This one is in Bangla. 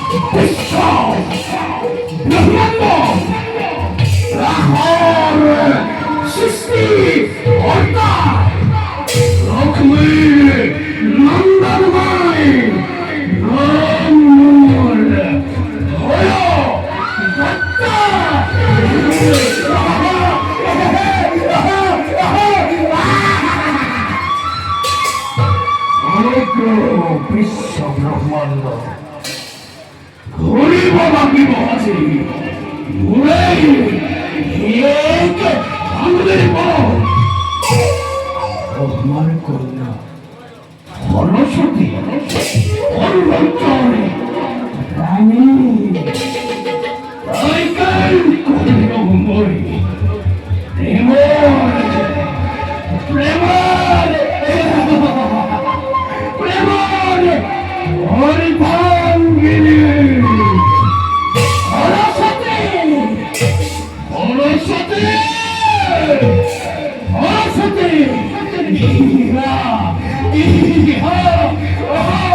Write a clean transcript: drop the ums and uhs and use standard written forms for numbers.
Pessoal, Brahmano, Lahore, Sisti, Orta, Lakshmi, Nandamai, Namur, Hoyo, Datta, বিশ্ব ব্রহ্মাণ্ড ঘুরিব বাঁকিব আছে ঘুরে আমাদের আমার কন্যা সরস্বতী অরুণাচলে রানী তাইকাল কন্যা মরি প্রেমর প্রেমর প্রেমর হরিভাঙ্গিনী সরস্বতী সরস্বতী সরস্বতী ইহা ইহা